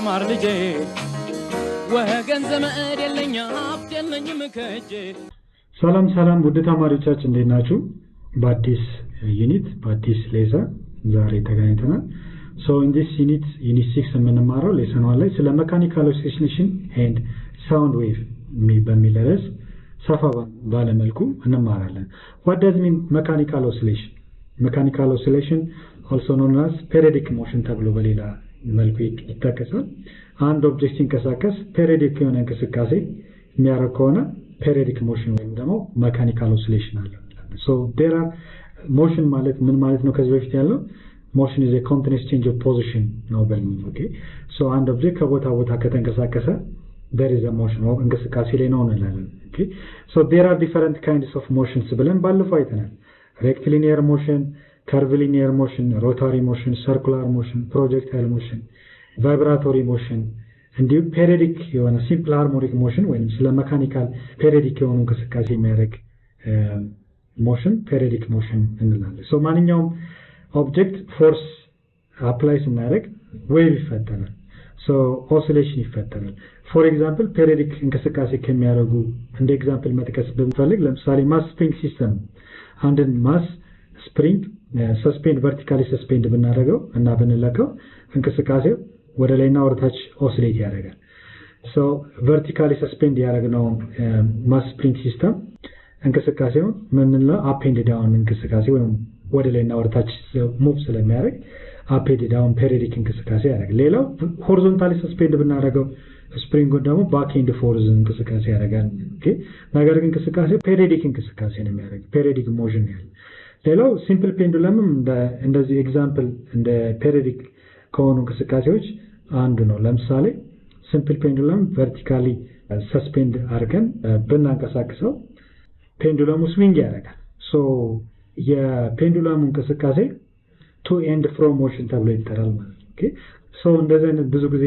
ማርልጄ ወገን ዘመድ የለኛ ሀብት የለኝም ከጄ ሰላም ሰላም ውድ ተማሪዎቻችን እንዴት ናችሁ? በአዲስ ዩኒት በአዲስ ሌሰን ዛሬ ተገናኝተናል። So in this unit 6 የምንማረው ሌሰን 1 ላይ ስለ mechanical oscillation and sound wave በሚል ርዕስ ሰፋ ባለ መልኩ እንማራለን። What does mean mechanical oscillation? Mechanical oscillation also known as periodic motion ተብሎ በሌላ መልኩ ይጠቀሳል። አንድ ኦብጀክት ሲንቀሳቀስ periodic የሆነ እንቅስቃሴ የሚያደርግ ከሆነ periodic motion ወይም ደግሞ mechanical oscillation አለ። So there are motion ማለት ምን ማለት ነው? ከዚህ በፊት ያለው motion is a continuous change of position ነው በሚል okay so አንድ ኦብጀክት ከቦታ ቦታ ከተንቀሳቀሰ there is a motion or እንቅስቃሴ ላይ ነው እንላለን okay so there are different kinds of motions ብለን ባለፈው አይተናል rectilinear motion curvilinear motion rotary motion circular motion projectile motion vibratory motion እንዲሁም periodic የሆነ simple harmonic motion ወይም ስለ mechanical periodic የሆኑ እንቅስቃሴ የሚያደርግ motion periodic motion እንላለን so ማንኛውም object force applies ስናደርግ wave ይፈጠራል so oscillation ይፈጠራል for example periodic እንቅስቃሴ ከሚያደርጉ እንደ ኤግዛምፕል መጥቀስ ብንፈልግ ለምሳሌ mass spring system አንድን mass spring suspend vertically suspend ብናደርገው እና ብንለካው እንቅስቃሴው ወደ ላይና ወደ ታች oscillate ያደርጋል so vertically suspend ያደረግነው mass spring system እንቅስቃሴው ምንለው up and down እንቅስቃሴ ወይም ወደ ላይና ወደ ታች ሙቭ ስለሚያደርግ up and down periodic እንቅስቃሴ ያደርጋል ሌላው horizontally suspend ብናደርገው ስፕሪንጉ ደግሞ back and forth እንቅስቃሴ ያደርጋል ኦኬ ነገር ግን እንቅስቃሴው periodic እንቅስቃሴ ነው የሚያደርገው periodic motion ያለው ሌላው simple pendulum እንደዚህ ኤግዛምፕል እንደ periodic ከሆኑ እንቅስቃሴዎች አንዱ ነው ለምሳሌ simple pendulum vertically suspend አድርገን ብናንቀሳቅሰው pendulum swing ያደርጋል so የፔንዱለም እንቅስቃሴ to and from motion ተብሎ ይጠራል ማለት ነው ኦኬ so እንደዚህ አይነት ብዙ ጊዜ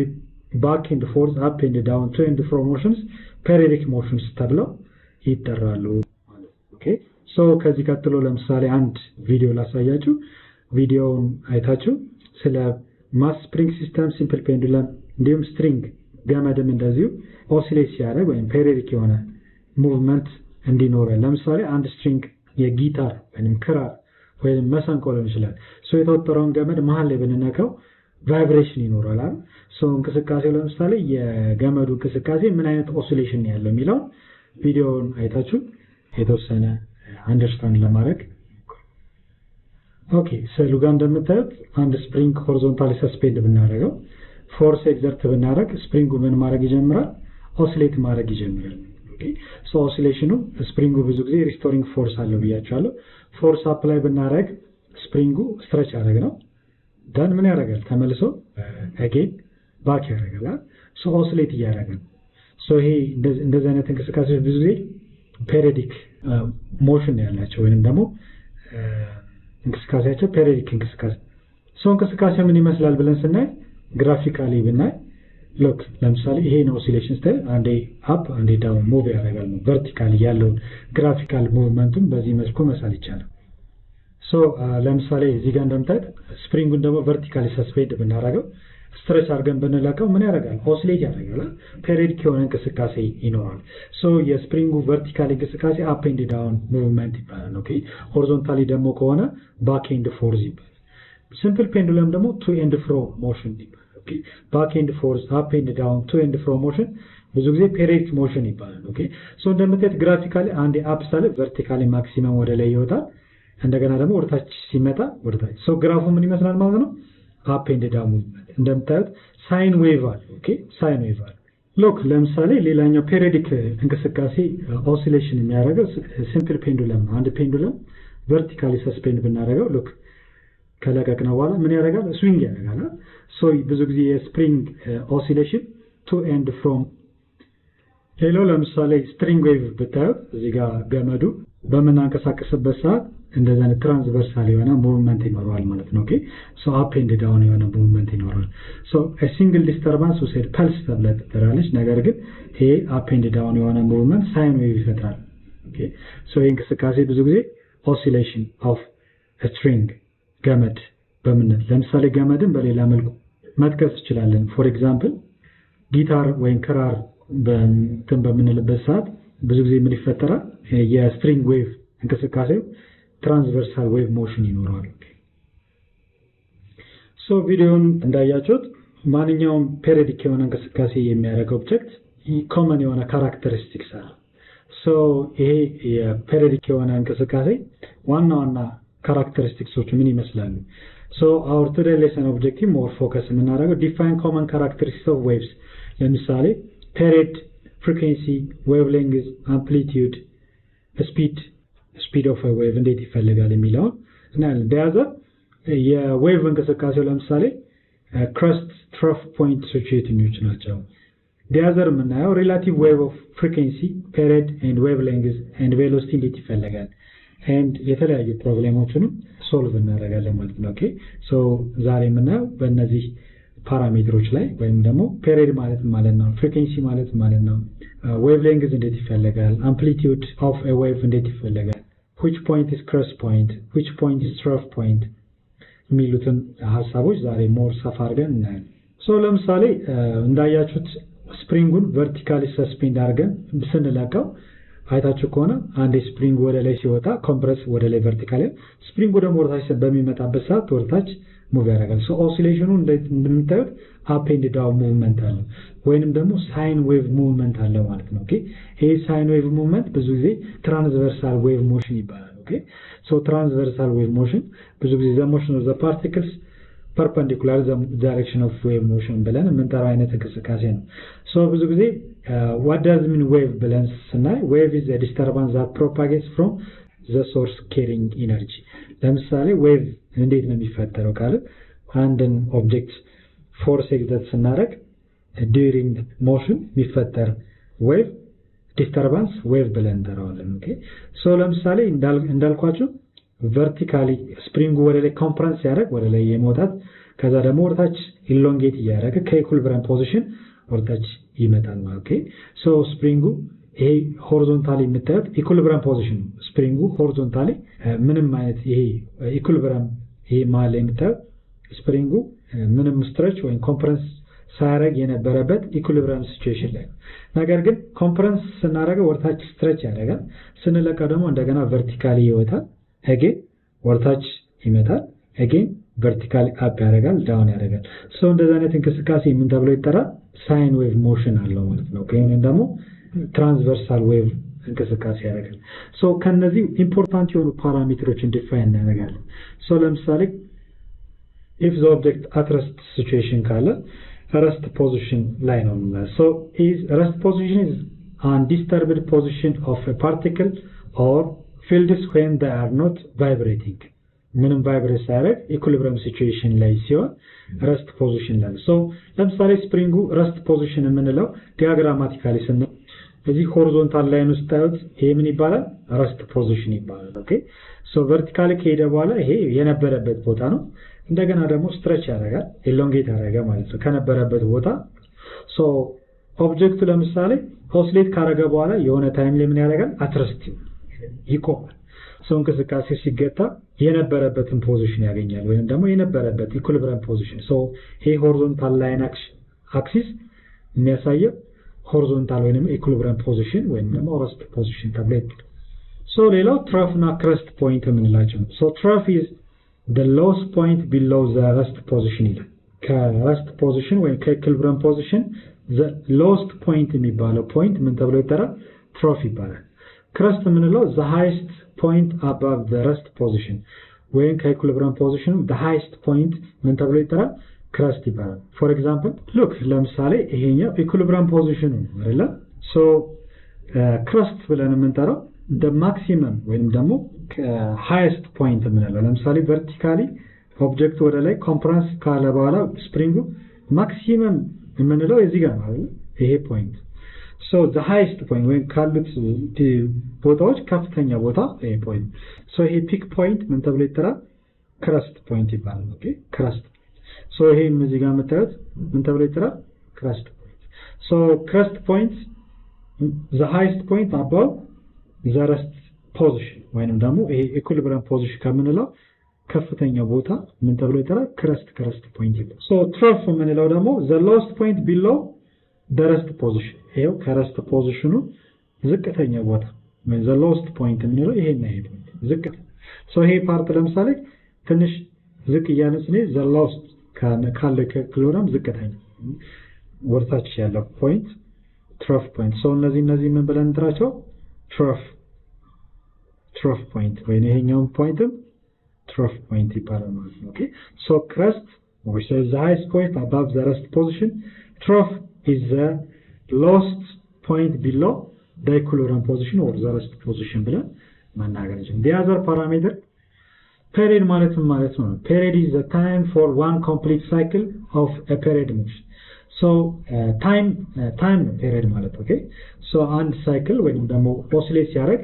back and forth up and down to and from motions periodic motions ተብለው ይጠራሉ ማለት ነው ኦኬ so ከዚህ ቀጥሎ ለምሳሌ አንድ ቪዲዮ ላሳያችሁ ቪዲዮውን አይታችሁ ስለ mass spring system simple pendulum እንዲሁም string ገመድም እንደዚሁ oscillate ሲያደርግ ወይም periodic የሆነ movement እንዲኖረው ለምሳሌ አንድ string የጊታር ወይም ክራር ወይም መሰንቆ ሊሆን ይችላል ሶ የተወጠረውን ገመድ መሃል ላይ ብንነካው ቫይብሬሽን ይኖራል ሶ እንቅስቃሴው ለምሳሌ የገመዱ እንቅስቃሴ ምን አይነት ኦሲሌሽን ያለው የሚለው ቪዲዮውን አይታችሁ የተወሰነ አንደርስታንድ ለማድረግ ኦኬ ሰሉ ጋር እንደምታዩት አንድ ስፕሪንግ ሆሪዞንታሊ ሰስፔንድ ብናደርገው ፎርስ ኤግዘርት ብናደርግ ስፕሪንጉ ምን ማድረግ ይጀምራል ኦሲሌት ማድረግ ይጀምራል okay so oscillation springu ብዙ ጊዜ restoring force አለው ብያቻለሁ force apply ብናደርግ springu stretch ያደርጋል then ምን ያደርጋል ተመልሶ again back ያደርጋል so oscillate ያደርጋል so ይሄ እንደዚህ አይነት እንቅስቃሴዎች ብዙ ጊዜ periodic motion ያላቸው ወይንም ደግሞ እንቅስቃሴያቸው periodic እንቅስቃሴ so እንቅስቃሴው ምን ይመስላል ብለን ስናይ graphically ብናይ look ለምሳሌ ይሄ ነው oscillation style አንዴ up አንዴ down move ያደርጋል vertical ያለው graphical movementም በዚህ መልኩ መሳል ይቻላል so ለምሳሌ እዚህ ጋር እንደምታዩት ስፕሪንጉን ደግሞ vertically suspend ብናደርገው stretch አድርገን ብንለካው ምን ያደርጋል oscillate ያደርጋል periodic የሆነ እንቅስቃሴ ይኖራል so የስፕሪንጉ vertical እንቅስቃሴ up and down movement ይባላል okay horizontally ደግሞ ከሆነ back and forth ይባላል simple pendulum ደግሞ to and fro motion ይባላል okay back and forth up and down to and fro motion ብዙ ጊዜ periodic motion ይባላል okay so እንደምታዩት graphically አንዴ up ሳለ vertically maximum ወደ ላይ ይወጣል እንደገና ደግሞ ወደ ታች ሲመጣ ወደ ታች so ግራፉ ምን ይመስላል ማለት ነው up and down movement እንደምታዩት sine wave አለ okay sine wave አለ look ለምሳሌ ሌላኛው periodic እንቅስቃሴ oscillation የሚያደርገው simple pendulum አንድ pendulum vertically suspend ብናደርገው look ከለቀቅነው በኋላ ምን ያደርጋል swing ያደርጋል so ብዙ ጊዜ የስፕሪንግ oscillation to and from ሌላው ለምሳሌ string wave ብታዩት እዚህ ጋር ገመዱ በመናንቀሳቀስበት ሰዓት እንደዛ አይነት ትራንስቨርሳል የሆነ ሙቭመንት ይኖራል ማለት ነው okay so up and down የሆነ ሙቭመንት ይኖራል so a single disturbance we said pulse ተብላ ትጠራለች ነገር ግን ይሄ up and down የሆነ ሙቭመንት sine wave ይፈጥራል okay so ይሄ እንቅስቃሴ ብዙ ጊዜ oscillation of a string ገመድ በመንል ለምሳሌ ገመድን በሌላ መልኩ መጥቀስ እንችላለን for example ጊታር ወይም ክራር በምንልበት ሰዓት ብዙ ጊዜ ምን ይፈጠራል የስትሪንግ ዌቭ እንቅስቃሴው ትራንስቨርሳል ዌቭ ሞሽን ይኖረዋል ሶ ቪዲዮን እንዳያችሁት ማንኛውም ፔሪዮዲክ የሆነ እንቅስቃሴ የሚያደርግ ኦብጀክት ኮመን የሆነ ካራክተሪስቲክስ አለ ሶ ይሄ የፔሪዮዲክ የሆነ እንቅስቃሴ ዋና ካራክተሪስቲክሶቹ ምን ይመስላሉ so our today lesson objective more focus የምናደርገው define common characteristics of waves ለምሳሌ period frequency wavelength amplitude speed of a wave እንዴት ይፈልጋል የሚለው እና በያዘ የዌቭ እንቅስቃሴው ለምሳሌ crest trough point associated ናቸው በያዘር የምናየው relative wave of frequency period and wavelength and velocity እንዴት ይፈልጋል and የተለያዩ ፕሮብሌሞችንም ሶልቭ እናደርጋለን ማለት ነው ኦኬ ሶ ዛሬ የምናየው በእነዚህ ፓራሜትሮች ላይ ወይም ደግሞ ፔሪድ ማለት ነው ፍሪኩዌንሲ ማለት ነው wavelength እንዴት ይፈልጋል amplitude of a wave እንዴት ይፈልጋል which point is crest point which point is trough point የሚሉትን ሐሳቦች ዛሬ ሞር ሰፋ አድርገን እናያለን ሶ ለምሳሌ እንዳያችሁት ስፕሪንጉን ቨርቲካሊ ሰስፔንድ አድርገን ስንለቀው አይታችሁ ከሆነ አንድ ስፕሪንግ ወደ ላይ ሲወጣ ኮምፕረስ ወደ ላይ ቨርቲካሊ ስፕሪንጉ ደግሞ ወደታች በሚመጣበት ሰዓት ወደታች ሙቭ ያደርጋል ሶ ኦሲሌሽኑ እንደምታዩት አፕ ኤንድ ዳውን ሙቭመንት አለ ወይንም ደግሞ ሳይን ዌቭ ሙቭመንት አለ ማለት ነው ኦኬ ይሄ ሳይን ዌቭ ሙቭመንት ብዙ ጊዜ ትራንስቨርሳል ዌቭ ሞሽን ይባላል ኦኬ ሶ ትራንስቨርሳል ዌቭ ሞሽን ብዙ ጊዜ the motion of the particles perpendicular the direction of wave motion ብለን የምንጠራው አይነት እንቅስቃሴ ነው ሶ ብዙ ጊዜ what does mean wave ብለን ስናይ wave is a disturbance that propagates from the source carrying energy ለምሳሌ wave እንዴት ነው የሚፈጠረው ካለ አንድን ኦብጀክት ፎርስ ኤግዘርት ስናደርግ during motion የሚፈጠር wave disturbance wave ብለን እንጠራዋለን ኦኬ ሶ ለምሳሌ እንዳልኳችሁ vertically springu ወደ ላይ ኮምፕረስ ያደርግ ወደ ላይ የመውጣት ከዛ ደግሞ ወደታች ኢሎንጌት ያደርግ ከኢኩሊብሪየም ፖዚሽን ወደታች ይመጣል ማለት ኦኬ ሶ ስፕሪንጉ ይሄ ሆሪዞንታሊ የምታዩት ኢኩሊብሪየም ፖዚሽን ስፕሪንጉ ሆሪዞንታሊ ምንም አይነት ይሄ ኢኩሊብሪየም ይሄ ማለት የምታዩት ስፕሪንጉ ምንም ስትሬች ወይም ኮምፕረስ ሳያደርግ የነበረበት ኢኩሊብሪየም ሲቹዌሽን ላይ ነገር ግን ኮምፕረስ ስናደርገው ወደታች ስትሬች ያደርጋል ስንለቀው ደግሞ እንደገና vertically ይወጣል again ወርታች ይመጣል again vertically up ያደርጋል down ያደርጋል ሶ እንደዛ አይነት እንቅስቃሴ ምን ተብሎ ይጠራል ሳይን ዌቭ ሞሽን አለው ማለት ነው ወይም ደግሞ ትራንስቨርሳል ዌቭ እንቅስቃሴ ያደርጋል ሶ ከነዚህ ኢምፖርታንት የሆኑ ፓራሜትሮችን ዲፋይን እናደርጋለን ሶ ለምሳሌ if the object at rest situation ካለ rest position ላይ ነው ሶ is rest position is undisturbed position of a particle or fields when they are not vibrating ምንም ቫይብሬት ሳይረግ ኢኩሊብሪየም ሲቹዌሽን ላይ ሲሆን ረስት ፖዚሽን ላይ ሶ ለምሳሌ ስፕሪንጉ ረስት ፖዚሽን የምንለው ዲያግራማቲካሊ ስን እዚህ ሆሪዞንታል ላይን ውስጥ ታዩት ይሄ ምን ይባላል ረስት ፖዚሽን ይባላል ኦኬ ሶ ቨርቲካሊ ከሄደ በኋላ ይሄ የነበረበት ቦታ ነው እንደገና ደግሞ ስትሬች ያደርጋል ኢሎንጌት ያደርጋል ማለት ነው ከነበረበት ቦታ ሶ ኦብጀክቱ ለምሳሌ ኦሲሌት ካደረገ በኋላ የሆነ ታይም ላይ ምን ያደርጋል አትረስት ይቆማል ሶ እንቅስቃሴ ሲገታ የነበረበትን ፖዚሽን ያገኛል ወይም ደግሞ የነበረበት ኢኩሊብሪየም ፖዚሽን ሶ ይሄ ሆሪዞንታል ላይን አክሲስ የሚያሳየው ሆሪዞንታል ወይም ኢኩሊብሪየም ፖዚሽን ወይም ደግሞ ረስት ፖዚሽን ተብሎ ይጠራል ሶ ሌላው ትራፍ እና ክረስት ፖይንት የምንላቸው ሶ ትራፍ is the lowest point below the rest position ይላል ከረስት ፖዚሽን ወይም ከኢኩሊብሪየም ፖዚሽን the lowest point የሚባለው ፖይንት ምን ተብሎ ይጠራል ትራፍ ይባላል crest የምንለው the highest point above the rest position when ከኢኩሊብሪየም position the highest point ምን ተብሎ ይጠራል crest ይባላል for example look ለምሳሌ ይሄኛው ኢኩሊብሪየም position ነው አይደል so crest ብለን የምንጠራው the maximum ወይም ደግሞ highest point የምንለው ለምሳሌ vertically ኦብጀክት ወደ ላይ ኮምፕረስ ካለ በኋላ ስፕሪንጉ maximum የምንለው እዚህ ጋር ነው አይደል ይሄ ፖይንት so the highest point when ካሉት ቦታዎች ከፍተኛ ቦታ ይሄ ፖይንት so ይሄ ፒክ ፖይንት ምን ተብሎ ይጠራል crest point ይባላል ኦኬ crest so ይሄ እዚህ ጋር መታየት ምን ተብሎ ይጠራል crest point so crest point the highest point above the rest position ወይንም ደግሞ ይሄ ኢኩሊብሪየም ፖዚሽን ከምንለው ከፍተኛ ቦታ ምን ተብሎ ይጠራል? ክረስት ፖይንት ይባላል። ሶ ትሮፍ የምንለው ደግሞ the lowest point below the rest position ይሄው ከረስት ፖዚሽኑ ዝቅተኛ ቦታ ወይ the lowest point የምንለው ይሄን ነው ዝቅተኛ ሶ ይሄ ፓርት ለምሳሌ ትንሽ ዝቅ እያለ ስለዚህ the lowest ካለ ከክሎራም ዝቅተኛ ወርታች ያለው ፖይንት ትሮፍ ፖይንት ሶ እነዚህ ምን ብለን እንጥራቸው ትሮፍ ፖይንት ወይ ይሄኛው ፖይንትም trough point ይባላል ማለት ነው ኦኬ so crest which is the highest point above the rest position trough is the lowest point below the equilibrium position or the rest position ብለን መናገር እንችላለን the other parameter period ማለት ነው period is the time for one complete cycle of a period motion so time period ማለት ኦኬ so አንድ cycle ወይም ደግሞ oscillate ሲያደርግ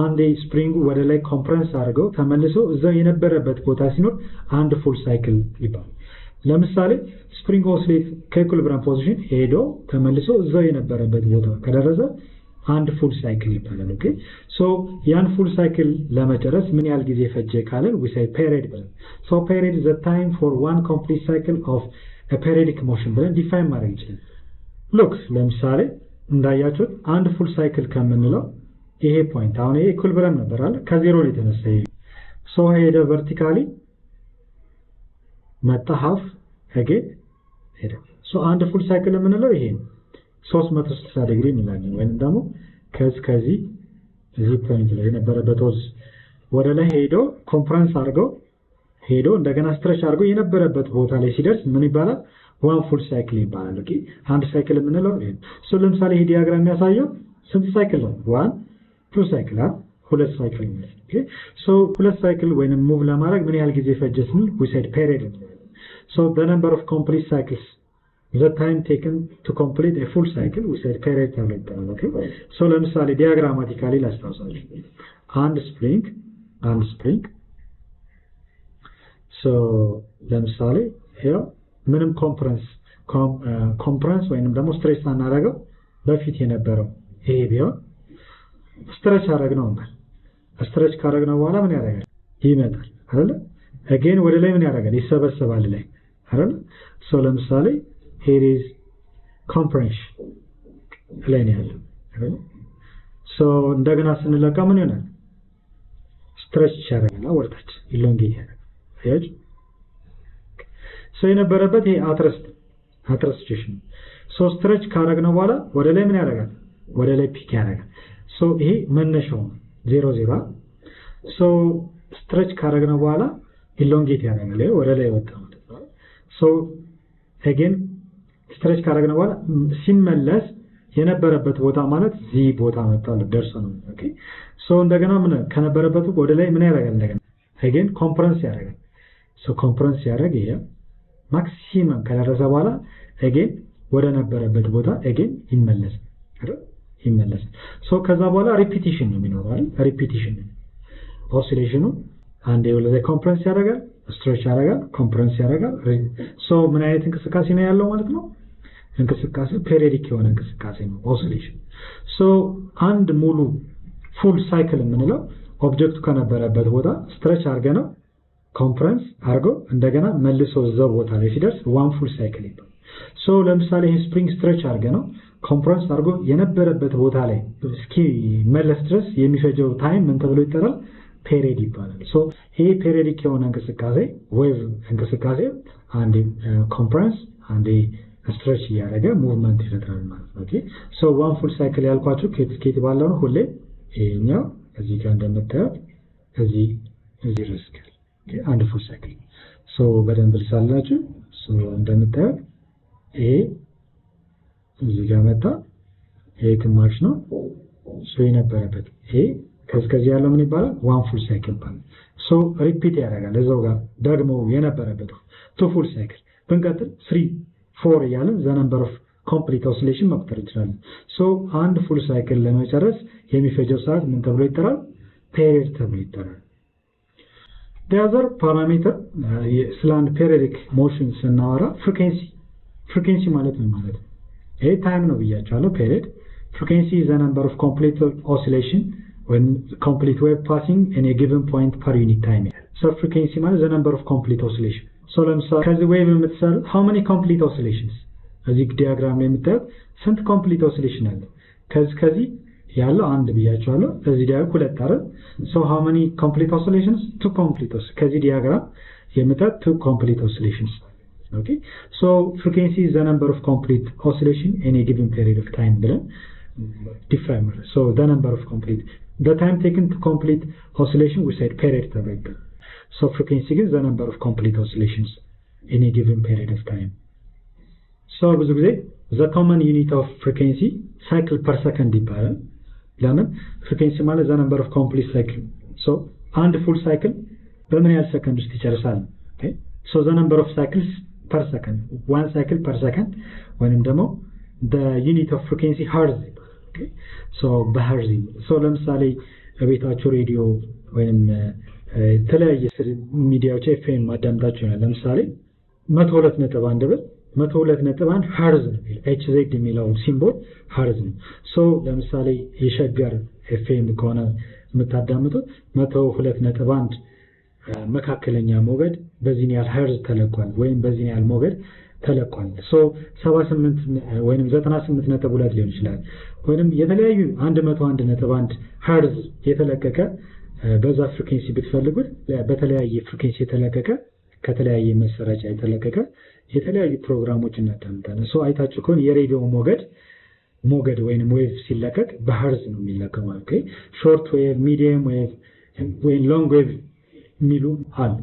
አንድ ስፕሪንግ ወደ ላይ ኮምፕረስ አድርገው ተመልሶ እዛው የነበረበት ቦታ ሲኖር አንድ ፉል ሳይክል ይባላል ለምሳሌ ስፕሪንግ ኦስሌት ከኢኩሊብሪየም ፖዚሽን ሄዶ ተመልሶ እዛው የነበረበት ቦታ ከደረሰ አንድ ፉል ሳይክል ይባላል ኦኬ ሶ ያን ፉል ሳይክል ለመጨረስ ምን ያህል ጊዜ ፈጀ ካለን we say period ብለን so period is the time for one complete cycle of a periodic motion ብለን ዲፋይን ማድረግ ይችላል look ለምሳሌ እንዳያችሁት አንድ ፉል ሳይክል ከምንለው ይሄ ፖይንት አሁን ይሄ ኢኩሊብሪየም ነበር አይደል ከዜሮ ላይ ተነሳ ሶ ሄደ ቨርቲካሊ መጣ half again ሄደ ሶ አንድ ፉል ሳይክል የምንለው ይሄ 360 ዲግሪ እንላለን ወይንም ደግሞ ከዚህ እዚህ ፖይንት ላይ የነበረበት ወደ ላይ ሄዶ ኮምፕረስ አድርገው ሄዶ እንደገና ስትሬች አድርገው የነበረበት ቦታ ላይ ሲደርስ ምን ይባላል ዋን ፉል ሳይክል ይባላል ኦኬ አንድ ሳይክል የምንለው ይሄ ሶ ለምሳሌ ይሄ ዲያግራም የሚያሳየው ስንት ሳይክል ነው ዋን two cycle ሁለት ሳይክል ነው ኦኬ ሶ ሁለት ሳይክል ወይንም ሙቭ ለማድረግ ምን ያህል ጊዜ ፈጀ ስንል we said period so the number of complete cycles the time taken to complete a full cycle we said period ተብሎ ይጠራል ኦኬ ሶ ለምሳሌ ዲያግራማቲካሊ ላስታውሳችሁ አንድ ስፕሪንግ ሶ ለምሳሌ ይሄው ምንም ኮምፕረስ ወይንም ደግሞ ስትሬስ ሳናደርገው በፊት የነበረው ይሄ ቢሆን ስትሬች አደረግነው እንዴ ስትሬች ካደረግነው በኋላ ምን ያደርጋል ይመጣል አይደል again ወደ ላይ ምን ያደርጋል ይሰበሰባል ላይ አይደል ሶ ለምሳሌ here is compression ላይ ነው ያለው አይደል ሶ እንደገና ስንለካ ምን ይሆናል ስትሬች ያደርጋል ወርታች ኢሎንጌት ያደርጋል ሶ የነበረበት ይሄ አትረስቴሽን ሶ ስትሬች ካደረግነው በኋላ ወደ ላይ ምን ያደርጋል ወደ ላይ ፒክ ያደርጋል ሶ ይሄ መነሻው 00 ሶ ስትሬች ካደረግነው በኋላ ኢሎንጌት ያደርጋል ወደ ላይ ወጣ ሶ again ስትሬች ካደረግነው በኋላ ሲመለስ የነበረበት ቦታ ማለት ዚ ቦታ መጣው ደርሶ ነው ኦኬ ሶ እንደገና ምን ከነበረበት ወደ ላይ ምን ያደርጋል እንደገና again ኮምፕረስ ያደርጋል ሶ ኮምፕረስ ያደርግ ይሄ ማክሲመም ከደረሰ በኋላ again ወደ ነበረበት ቦታ again ይመለስ ሶ ከዛ በኋላ ሪፒቲሽን ነው የሚኖረው አይደል ሪፒቲሽን ኦሲሌሽኑ አንዴ ወደ ኮምፕረስ ያደርጋል ስትሬች ያደርጋል ኮምፕረስ ያደርጋል ሶ ምን አይነት እንቅስቃሴ ነው ያለው ማለት ነው እንቅስቃሴ ፔሪዮዲክ የሆነ እንቅስቃሴ ነው ኦሲሌሽን ሶ አንድ ሙሉ ፉል ሳይክል የምንለው ኦብጀክቱ ከነበረበት ቦታ ስትሬች አድርገነው ኮምፕረስ አድርጎ እንደገና መልሶ እዛው ቦታ ላይ ሲደርስ ዋን ፉል ሳይክል ይባላል ሶ ለምሳሌ ይሄ ስፕሪንግ ስትሬች አድርገነው ኮምፕረስ አድርጎ የነበረበት ቦታ ላይ እስኪ መለስ ድረስ የሚፈጀው ታይም ምን ተብሎ ይጠራል ፔሪድ ይባላል ሶ ይሄ ፔሪዮዲክ የሆነ እንቅስቃሴ ዌቭ እንቅስቃሴ አንዴ ኮምፕረስ አንዴ ስትሬች ያደረገ ሙቭመንት ይፈጥራል ማለት ነው ኦኬ ሶ ዋን ፉል ሳይክል ያልኳችሁ ከስኬት ባለው ነው ሁሌ ይሄኛው እዚህ ጋር እንደምታዩት እዚህ ሪስክ ኦኬ አንድ ፉል ሳይክል ሶ በደንብ ልሳላችሁ ሶ እንደምታዩት ይሄ እዚህ ጋር መጣ ይሄ ግማሽ ነው ሶ የነበረበት ይሄ ከዚህ ያለው ምን ይባላል ዋን ፉል ሳይክል ይባላል ሶ ሪፒት ያደርጋል እዛው ጋር ደግሞ የነበረበት ቱ ፉል ሳይክል ብንቀጥል 3 4 ያለን ዘ ነምበር ኦፍ ኮምፕሊት ኦሲሌሽን መቁጠር ይችላል ሶ አንድ ፉል ሳይክል ለመጨረስ የሚፈጀው ሰዓት ምን ተብሎ ይጠራል ፔሪድ ተብሎ ይጠራል the other parameter ስላንድ periodic motion ስናወራ frequency ማለት ምን ማለት ነው ይሄ ታይም ነው ብያችኋለሁ period frequency is the number of complete oscillation when complete wave passing in a given point per unit time So frequency ማለት the number of complete oscillation. So ለምሳሌ ከዚህ ዌቭ የምትሰሩት how many complete oscillations? እዚህ ዲያግራም ላይ የምታዩት ስንት complete oscillation አለ? ከዚህ ያለው አንድ ብያቸዋለሁ። እዚህ ደግሞ ሁለት አይደል? So how many complete oscillations? Two complete oscillations. ከዚህ ዲያግራም የምታዩት two complete oscillations. Okay? So frequency is the number of complete oscillation in a given period of time ብለን define. So the number of complete, the time taken to complete oscillation we said period ተባይቷል. So frequency is the number of complete oscillations in a given period of time. So ብዙ ጊዜ the common unit of frequency cycle per second ይባላል። ለምን frequency ማለት the number of complete cycle. So አንድ full cycle በምን ያህል ሰከንድ ውስጥ ይጨርሳል? Okay? So the number of cycles per second, one cycle per second, ወይንም ደግሞ the unit of frequency hertz. Okay? So በhertz. So ለምሳሌ ቤታችሁ ሬዲዮ ወይንም የተለያየ ሚዲያዎች ኤፍኤም ማዳምጣችሁ ይሆናል። ለምሳሌ 102.1 ብል 102.1 hertz ነው የሚለው HZ የሚለው ሲምቦል hertz ነው። ሶ ለምሳሌ የሸገር ኤፍኤም ከሆነ የምታዳምጡት 102.1 መካከለኛ ሞገድ በዚህ ያህል hertz ተለቋል ወይም በዚህ ያህል ሞገድ ተለቋል። ሶ 78 ወይንም 98.2 ሊሆን ይችላል። ወይንም የተለያዩ 101.1 hertz የተለቀቀ በዛ ፍሪኩዌንሲ ብትፈልጉት በተለያየ ፍሪኩዌንሲ የተለቀቀ ከተለያየ መሰራጫ የተለቀቀ የተለያዩ ፕሮግራሞችን እናዳምጣለን። ሶ አይታችሁ ከሆነ የሬዲዮ ሞገድ ወይንም ዌቭ ሲለቀቅ በhertz ነው የሚለቀቀው ማለት ነው። ሾርት ዌቭ፣ ሚዲየም ዌቭ ወይም ሎንግ ዌቭ ሚሉ አሉ።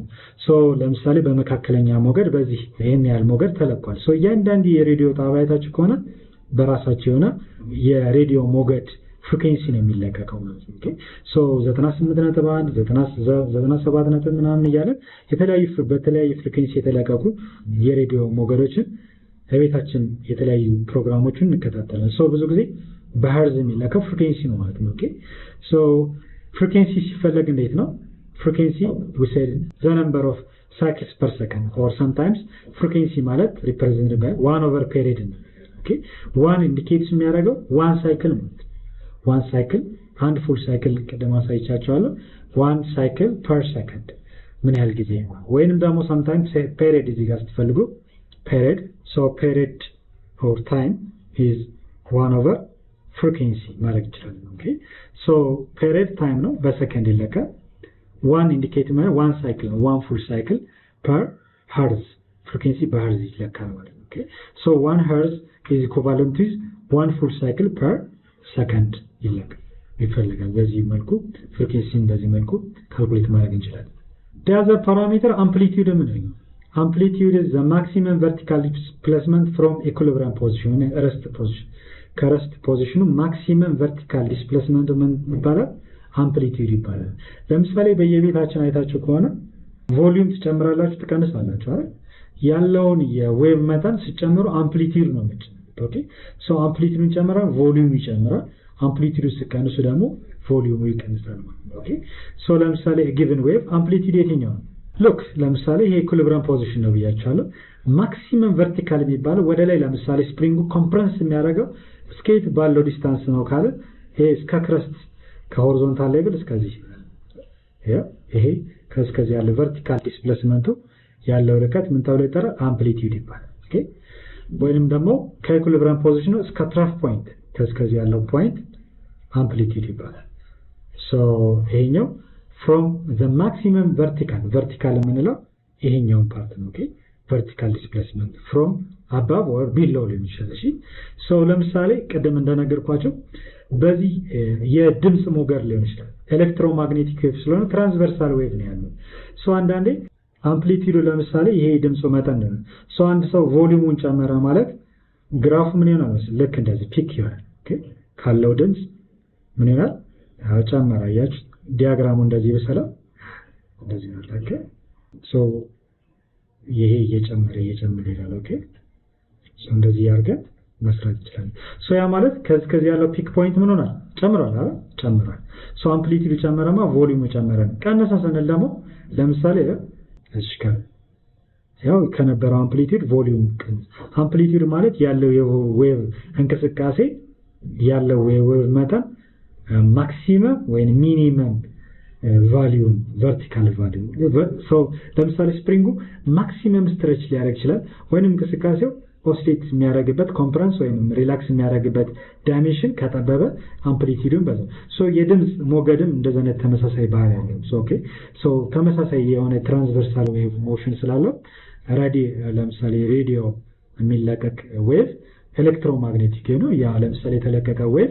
ሶ ለምሳሌ በመካከለኛ ሞገድ በዚህ ይሄን ያህል ሞገድ ተለቋል። ሶ እያንዳንዱ የሬዲዮ ጣቢያ አይታችሁ ከሆነ በራሳቸው የሆነ የሬዲዮ ሞገድ ፍሪኩዌንሲ ነው የሚለቀቀው ማለት ነው። ኦኬ ሶ 98.1 97 ምናምን እያለ በተለያዩ ፍሪኩዌንሲ የተለቀቁ የሬዲዮ ሞገዶችን በቤታችን የተለያዩ ፕሮግራሞችን እንከታተላለን። ሶ ብዙ ጊዜ በhertz የሚለቀቀው ፍሪኩዌንሲ ነው ማለት ነው። ኦኬ ሶ ፍሪኩዌንሲ ሲፈለግ እንዴት ነው? Frequency we said the number of cycles per second, or sometimes frequency ማለት represented by 1 over period. Okay, 1 indicates የሚያደርገው one cycle ማለት one cycle and full cycle ቀደም አሳይቻችኋለሁ። one cycle per second ምን ያህል ጊዜ ወይንም ደግሞ sometimes period እዚህ ጋር ስትፈልጉ period, so period or time is 1 over frequency ማለት ይችላል። Okay, so period time ነው በሰከንድ ይለካል። one indicate one cycle, one full cycle per hertz. Frequency per hertz ይለካል ማለት ነው። Okay, so 1 hertz is equivalent to 1 full cycle per second ይለካል ይፈልጋል። በዚህ መልኩ ፍሪኩዌንሲን በዚህ መልኩ ካልኩሌት ማድረግ እንችላለን። The other parameter amplitude ምንድነው? Amplitude is the maximum vertical displacement from equilibrium position, rest position. ከረስት ፖዚሽኑ maximum vertical displacement ምን ይባላል? አምፕሊቲዩድ ይባላል። ለምሳሌ በየቤታችን አይታችሁ ከሆነ ቮሊዩም ትጨምራላችሁ ትቀንሳላችሁ አይደል? ያለውን የዌቭ መጠን ሲጨምሩ አምፕሊቲዩድ ነው የምትጨምሩት። ኦኬ ሶ አምፕሊቲዩድን ጨምራ ቮሊዩም ይጨምራል። አምፕሊቲዩድ ሲቀንሱ ደግሞ ቮሊዩሙ ይቀንሳል ማለት ነው። ኦኬ ሶ ለምሳሌ ጊቨን ዌቭ አምፕሊቲዩድ የትኛው ነው? ሉክ ለምሳሌ ይሄ ኢኩሊብሪየም ፖዚሽን ነው ብያችኋለሁ። ማክሲመም ቨርቲካል የሚባለው ወደ ላይ ለምሳሌ ስፕሪንጉ ኮምፕረስ የሚያደርገው ስኬት ባለው ዲስታንስ ነው ካለ ይሄ እስከ ክረስት ከሆሪዞንታል ሌቭል እስከዚህ ይሄ ከዚህ ያለው ቨርቲካል ዲስፕሌስመንቱ ያለው ርቀት ምን ተብሎ ይጠራል? አምፕሊቲዩድ ይባላል። ኦኬ ወይንም ደግሞ ከኢኩሊብሪየም ፖዚሽኑ እስከ ትራፍ ፖይንት ከዚህ ያለው ፖይንት አምፕሊቲዩድ ይባላል። ሶ ይሄኛው from the maximum vertical የምንለው ይሄኛውን ፓርት ነው። ኦኬ vertical displacement from above or below ሊሆን ይችላል። እሺ ሶ ለምሳሌ ቅድም እንደነገርኳችሁ በዚህ የድምጽ ሞገድ ሊሆን ይችላል። ኤሌክትሮማግኔቲክ ዌቭ ስለሆነ ትራንስቨርሳል ዌቭ ነው ያለው። ሶ አንዳንዴ አምፕሊቲዩድ ለምሳሌ ይሄ ድምጽ መጠን ነው። ሶ አንድ ሰው ቮሊዩሙን ጨመረ ማለት ግራፉ ምን ይሆናል መሰለህ? ልክ እንደዚህ ፒክ ይሆናል። ኦኬ ካለው ድምጽ ምን ይሆናል? ጨመረ። አያችሁ ዲያግራሙ እንደዚህ በሰላ እንደዚህ ነው። ኦኬ ሶ ይሄ እየጨመረ ይላል። ኦኬ ሶ እንደዚህ ያርገን መስራት ይችላል። ሶ ያ ማለት ከዚህ ያለው ፒክ ፖይንት ምን ሆናል? ጨምሯል አይደል? ጨምሯል። ሶ አምፕሊቲዩድ ጨመረማ ቮሊዩም ጨመረ። ቀነሰ ስንል ደግሞ ለምሳሌ እዚህ ጋር ያው ከነበረው አምፕሊቲዩድ ቮሊዩም ቀንስ። አምፕሊቲዩድ ማለት ያለው የዌቭ እንቅስቃሴ ያለው የዌቭ መጠን ማክሲመም ወይም ሚኒመም ቫልዩ ቨርቲካል ቫልዩ ሶ ለምሳሌ ስፕሪንጉ ማክሲመም ስትሬች ሊያደርግ ይችላል ወይንም እንቅስቃሴው ኦስሌት የሚያደርግበት ኮምፕረንስ ወይንም ሪላክስ የሚያደርግበት ዳይሜንሽን ከጠበበ አምፕሊቲዩዱን በዛ ሶ የድምጽ ሞገድም እንደዘነ ተመሳሳይ ባህሪ ያለው ሶ ኦኬ ሶ ተመሳሳይ የሆነ ትራንስቨርሳል ዌቭ ሞሽን ስላለው ለምሳሌ ሬዲዮ የሚለቀቅ ዌቭ ኤሌክትሮማግኔቲክ ነው ያ ለምሳሌ የተለቀቀ ዌቭ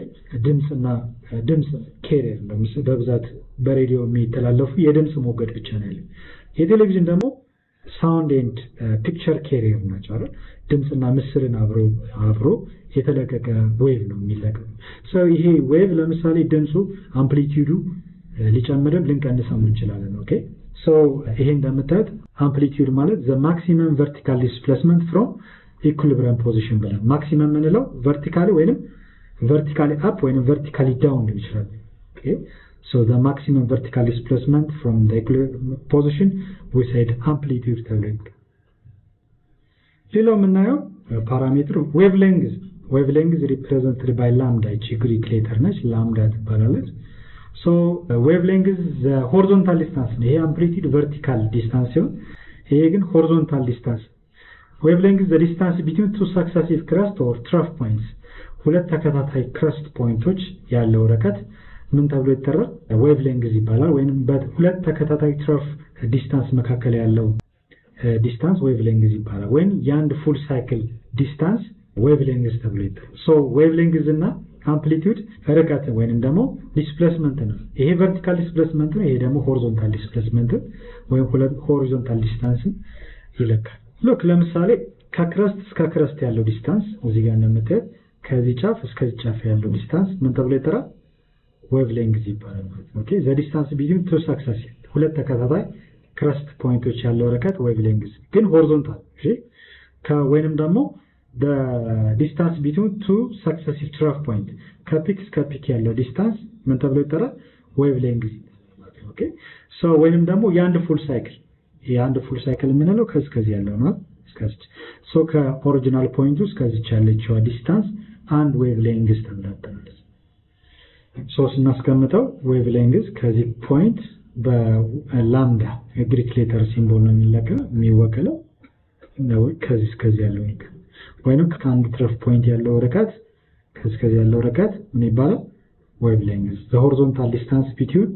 ድምጽ ካሪየር ነው በብዛት በሬዲዮ የሚተላለፉ የድምጽ ሞገድ ብቻ ነው ያለው የቴሌቪዥን ደግሞ ሳውንድ ኤንድ ፒክቸር ካሪየር ናቸው አይደል ድምጽና ምስልን አብሮ የተለቀቀ ዌቭ ነው የሚለቀቀው ሶ ይሄ ዌቭ ለምሳሌ ድምጹ አምፕሊቲዩዱ ሊጨምርም ልንቀንስም እንችላለን ኦኬ ሶ ይሄ እንደምታዩት አምፕሊቲዩድ ማለት the maximum vertical displacement from equilibrium position ብለን ማክሲመም ምንለው ቨርቲካሊ ወይንም vertically up ወይንም vertically down ሊሆን ይችላል ኦኬ so the maximum vertical displacement from the equilibrium position we said amplitude ተብለን ሌላው የምናየው ፓራሜትር wavelength represented by lambda እቺ ግሪክ ሌተር ነች lambda ትባላለች so wavelength is the horizontal distance ይሄ amplitude vertical distance ሲሆን ይሄ ግን horizontal distance wavelength is the distance between two successive crust or trough points ሁለት ተከታታይ crust ፖይንቶች ያለው ርቀት ምን ተብሎ ይጠራል wavelength ይባላል ወይንም በሁለት ተከታታይ trough distance መካከል ያለው ዲስታንስ wavelength ይባላል ወይም የአንድ ፉል ሳይክል ዲስታንስ wavelength ተብሎ ይጠራል ሶ wavelength እና አምፕሊቲዩድ ርቀት ወይንም ደግሞ ዲስፕሌስመንት ነው ይሄ ቨርቲካል ዲስፕሌስመንት ነው ይሄ ደግሞ ሆሪዞንታል ዲስፕሌስመንት ወይም ሆሪዞንታል ዲስታንስ ይለካል ሉክ ለምሳሌ ከክረስት እስከ ክረስት ያለው ዲስታንስ እዚህ ጋር እንደምታዩት ከዚህ ጫፍ እስከዚህ ጫፍ ያለው ዲስታንስ ምን ተብሎ ይጠራል wavelength ይባላል ኦኬ the distance between two successive ሁለት ተከታታይ ክረስት ፖይንቶች ያለው ርቀት wavelength ግን ሆሪዞንታል እሺ ወይንም ደግሞ the distance between two successive trough point ከፒክ እስከ ፒክ ያለው ዲስታንስ ምን ተብሎ ይጠራል wavelength ኦኬ ሶ ወይንም ደግሞ የአንድ ፉል ሳይክል የምንለው ከዚህ ያለው ነው እስከዚህ ሶ ከኦሪጂናል ፖይንቱ እስከዚህ ያለችው ዲስታንስ አንድ wavelength ተብላለች ሶ ስናስቀምጠው wavelength ከዚህ ፖይንት በላምዳ ግሪክ ሌተር ሲምቦል ነው የሚወከለው ነው ከዚህ ያለው ወይንም ከአንድ ትረፍ ፖይንት ያለው ርቀት ከዚህ ያለው ርቀት ምን ይባላል wavelength the horizontal distance between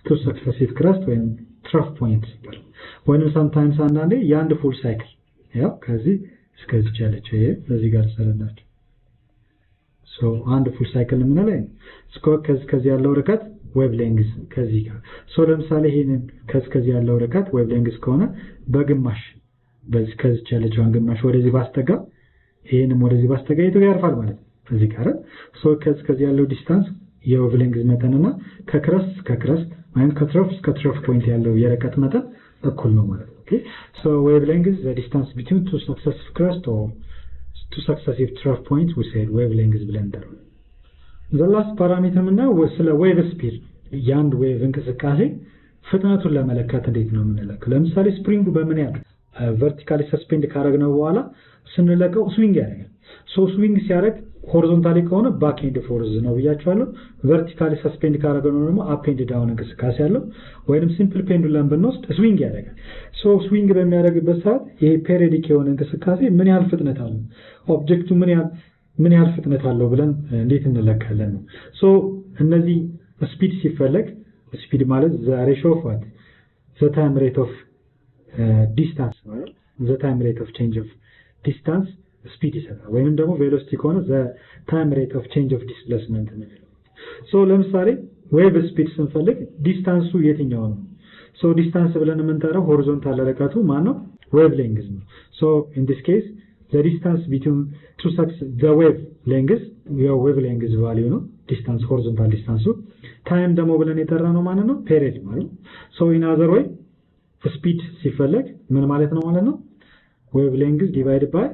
two successive crust ወይም trough points ይባላል ወይንም sometimes አንዳንዴ የአንድ ፉል ሳይክል ያው ከዚህ እስከዚህ ያለችው ይሄ እዚህ ጋር ሰለናችሁ ሶ አንድ ፉል ሳይክል የምንለው ከዚህ ያለው ርቀት wavelength ከዚህ ጋር ሶ ለምሳሌ ይሄንን ከዚህ ያለው ርቀት wavelength ከሆነ በግማሽ ከዚህ ያለችውን ግማሽ ወደዚህ ባስጠጋ ይሄንም ወደዚህ ባስጠጋ የቱ ጋር ያርፋል ማለት እዚህ ጋር ሶ ከዚህ ያለው ዲስታንስ የwavelength መጠንና ከክረስት እስከ ክረስት ወይም ከትረፍ እስከ ትረፍ ፖይንት ያለው የርቀት መጠን እኩል ነው ማለት ኦኬ ሶ wavelength is the distance between two successive crust or two successive trough points we said wavelength ብለን ጠራው the last parameter ምንድነው ስለ wave speed የአንድ ዌቭ እንቅስቃሴ ፍጥነቱን ለመለካት እንዴት ነው የምንለካው ለምሳሌ ስፕሪንጉ በምን ያህል ቨርቲካሊ ሰስፔንድ ካረግነው በኋላ ስንለቀው ስዊንግ ያደርጋል ሶ ስዊንግ ሲያደርግ ሆሪዞንታሊ ከሆነ ባክ ኤንድ ፎርዝ ነው ብያችኋለሁ ቨርቲካሊ ሰስፔንድ ካረግነው ደግሞ አፕ ኤንድ ዳውን እንቅስቃሴ ያለው ወይንም ሲምፕል ፔንዱለም ብንወስድ ስዊንግ ያደርጋል ሶ ስዊንግ በሚያደርግበት ሰዓት ይሄ ፔሪዮዲክ የሆነ እንቅስቃሴ ምን ያህል ፍጥነት አለው ኦብጀክቱ ምን ያህል ፍጥነት አለው ብለን እንዴት እንለካለን ነው ሶ እነዚህ ስፒድ ሲፈለግ ስፒድ ማለት the ratio of what the time rate of distance ማለት the time rate of change of distance speed ይሰጣል ወይንም ደግሞ velocity ከሆነ the time rate of change of displacement ነው ሶ ለምሳሌ wave speed ስንፈልግ ዲስታንሱ የትኛው ነው ሶ ዲስታንስ ብለን የምንጠራው ሆሪዞንታል ርቀቱ ማን ነው wavelength ነው ሶ in this case the distance between two the wavelength your wavelength value ነው distance horizontal distance time ደግሞ ብለን የጠራነው ማለት ነው period ማለት so in other way speed ሲፈለግ ምን ማለት ነው ማለት ነው wavelength divided by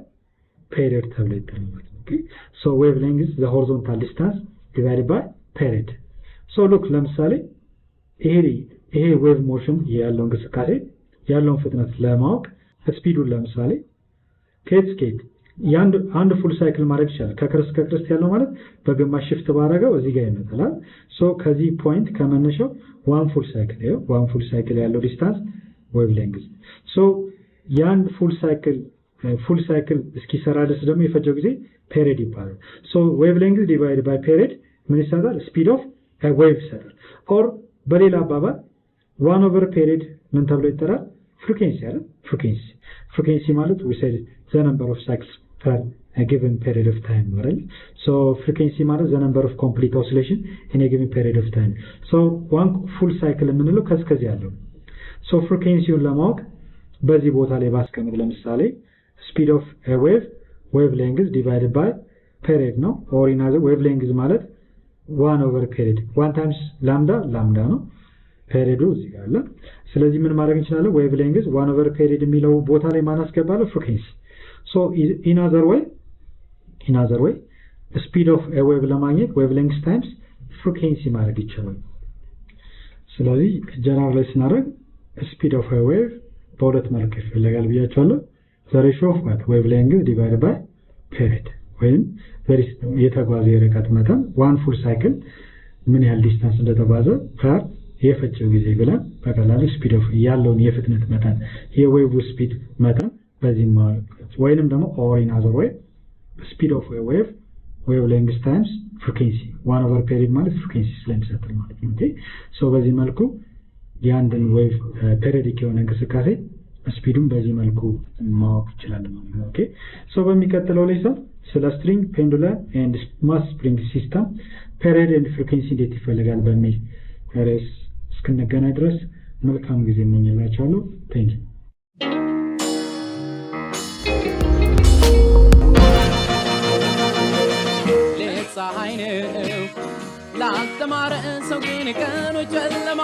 period ተብሎ ይጠራል okay so wavelength is the horizontal distance divided by period so look ለምሳሌ ይሄ wave motion ያለው እንቅስቃሴ ያለውን ፍጥነት ለማወቅ ስፒዱን ለምሳሌ ከስኬት አንድ ፉል ሳይክል ማድረግ ይችላል ከክርስት ያለው ማለት በግማሽ ሽፍት ባረጋው እዚህ ጋር ይመጣል ሶ ከዚህ ፖይንት ከመነሻው ዋን ፉል ሳይክል ያለው ዲስታንስ ዌቭ ሌንግዝ ሶ ያን ፉል ሳይክል እስኪሰራ ድረስ ደግሞ የፈጀው ጊዜ ፔሪድ ይባላል ሶ ዌቭ ሌንግዝ ዲቫይድ ባይ ፔሪድ ምን ይሰጣል ስፒድ ኦፍ ዌቭ ይሰጣል ኦር በሌላ አባባል 1 ኦቨር ፔሪድ ምን ተብሎ ይጠራል ፍሪኩዌንሲ አይደል ፍሪኩዌንሲ ማለት we said the number of cycles per a given period of time right so frequency ማለት the number of complete oscillation in a given period of time so one full cycle የምንለው ከዚህ ያለው so frequencyውን ለማወቅ በዚህ ቦታ ላይ ባስቀምጥ ለምሳሌ speed of a wave length divided by period ነው or in other wave length ማለት 1 over period 1 times lambda ነው ፔሪዱ እዚህ ጋር አለ ስለዚህ ምን ማድረግ እንችላለን ዌቭ ሌንግዝ 1 ኦቨር ፔሪድ የሚለው ቦታ ላይ ማን አስገባለሁ ፍሪኩዌንሲ ሶ ኢን አዘር ዌይ ስፒድ ኦፍ ኤ ዌቭ ለማግኘት ዌቭ ሌንግዝ ታይምስ ፍሪኩዌንሲ ማድረግ ይቻላል ስለዚህ ጀነራላይዝ ስናደርግ ስፒድ ኦፍ ኤ ዌቭ በሁለት መልኩ ይፈለጋል ብያቸዋለሁ the ratio of what ዌቭ ሌንግዝ divided by period ወይም የተጓዘ የርቀት መጠን one full cycle ምን ያህል ዲስታንስ እንደተጓዘ per የፈጨው ጊዜ ብለን በቀላሉ ስፒድ ኦፍ ያለውን የፍጥነት መጠን የዌቭ ስፒድ መጠን በዚህ ማለት ወይንም ደግሞ ኦር ኢን አዘር ዌይ ስፒድ ኦፍ ዌቭ ሌንግዝ ታይምስ ፍሪኩዌንሲ 1 ኦቨር ፔሪድ ማለት ፍሪኩዌንሲ ስለሚሰጥ ማለት ነው ኦኬ ሶ በዚህ መልኩ ያንድን ዌቭ ፔሪዲክ የሆነ እንቅስቃሴ ስፒዱን በዚህ መልኩ ማወቅ ይችላል ማለት ነው ኦኬ ሶ በሚቀጥለው ሌሰን ስለ ስትሪንግ ፔንዱለም ኤንድ ማስ ስፕሪንግ ሲስተም ፔሪድ ኤንድ ፍሪኩዌንሲ እንዴት ይፈልጋል በሚል ርዕስ እስክንገናኝ ድረስ መልካም ጊዜ እመኝላችኋለሁ ቴንክ ዩ ፀሐይ ነው ላልተማረ ሰው ግን ቀኑ ጨለማ